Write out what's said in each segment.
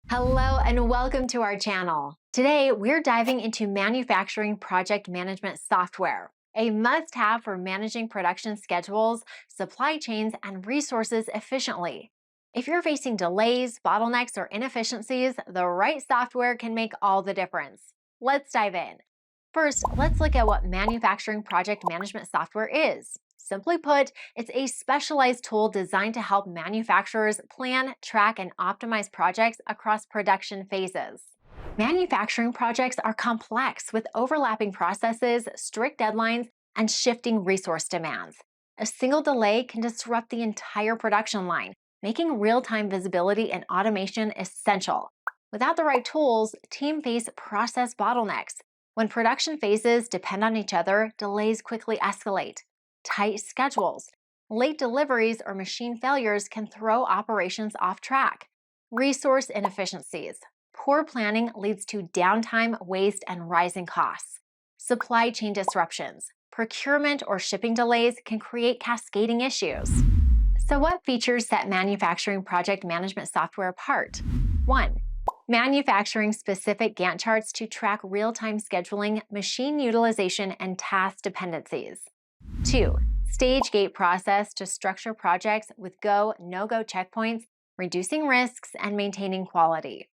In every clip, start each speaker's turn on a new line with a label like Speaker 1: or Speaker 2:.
Speaker 1: Hello and welcome to our channel. Today, we're diving into manufacturing project management software, a must-have for managing production schedules, supply chains, and resources efficiently. If you're facing delays, bottlenecks, or inefficiencies, the right software can make all the difference. Let's dive in. First, let's look at what manufacturing project management software is. Simply put, it's a specialized tool designed to help manufacturers plan, track, and optimize projects across production phases. Manufacturing projects are complex with overlapping processes, strict deadlines, and shifting resource demands. A single delay can disrupt the entire production line, making real-time visibility and automation essential. Without the right tools, teams face process bottlenecks. When production phases depend on each other, delays quickly escalate. Tight schedules, late deliveries, or machine failures can throw operations off track. Resource inefficiencies. Poor planning leads to downtime, waste, and rising costs. Supply chain disruptions. Procurement or shipping delays can create cascading issues. So, what features set manufacturing project management software apart? 1. Manufacturing specific Gantt charts to track real time scheduling, machine utilization, and task dependencies. 2. Stage gate process to structure projects with go, no-go checkpoints, reducing risks and maintaining quality.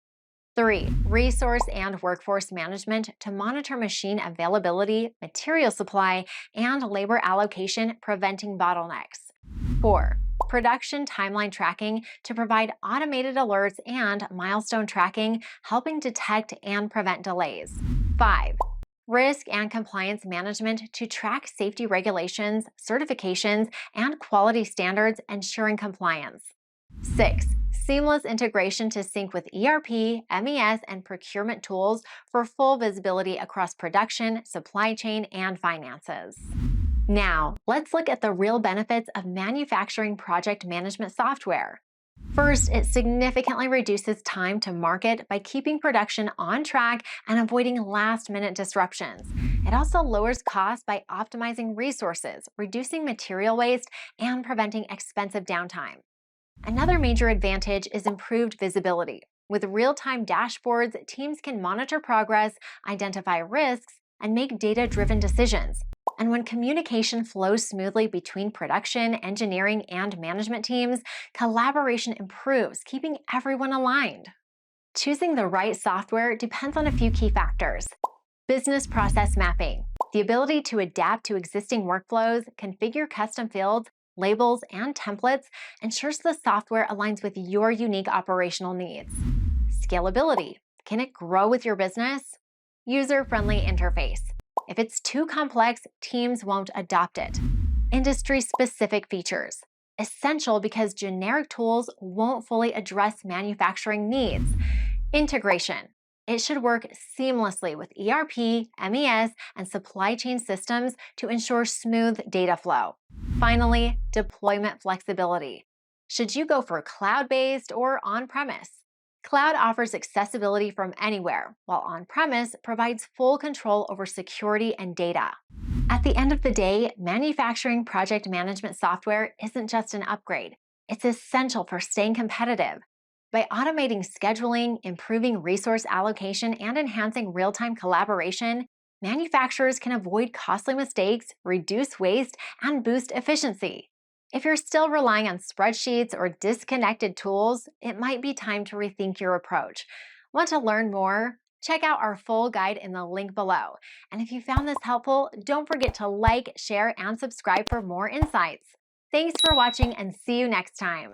Speaker 1: 3. Resource and workforce management to monitor machine availability, material supply, and labor allocation, preventing bottlenecks. 4. Production timeline tracking to provide automated alerts and milestone tracking, helping detect and prevent delays. 5. Risk and compliance management to track safety regulations, certifications, and quality standards, ensuring compliance. 6. Seamless integration to sync with ERP, MES, and procurement tools for full visibility across production, supply chain, and finances. Now, let's look at the real benefits of manufacturing project management software. First, it significantly reduces time to market by keeping production on track and avoiding last-minute disruptions. It also lowers costs by optimizing resources, reducing material waste, and preventing expensive downtime. Another major advantage is improved visibility. With real-time dashboards, teams can monitor progress, identify risks, and make data-driven decisions. And when communication flows smoothly between production, engineering, and management teams, collaboration improves, keeping everyone aligned. Choosing the right software depends on a few key factors. Business process mapping, the ability to adapt to existing workflows, configure custom fields, labels, and templates ensures the software aligns with your unique operational needs. Scalability, can it grow with your business? User-friendly interface. If it's too complex, teams won't adopt it. Industry-specific features. Essential because generic tools won't fully address manufacturing needs. Integration. It should work seamlessly with ERP, MES, and supply chain systems to ensure smooth data flow. Finally, deployment flexibility. Should you go for cloud-based or on-premise? Cloud offers accessibility from anywhere, while on-premise provides full control over security and data. At the end of the day, manufacturing project management software isn't just an upgrade. It's essential for staying competitive. By automating scheduling, improving resource allocation, and enhancing real-time collaboration, manufacturers can avoid costly mistakes, reduce waste, and boost efficiency. If you're still relying on spreadsheets or disconnected tools, it might be time to rethink your approach. Want to learn more? Check out our full guide in the link below. And if you found this helpful, don't forget to like, share, and subscribe for more insights. Thanks for watching and see you next time.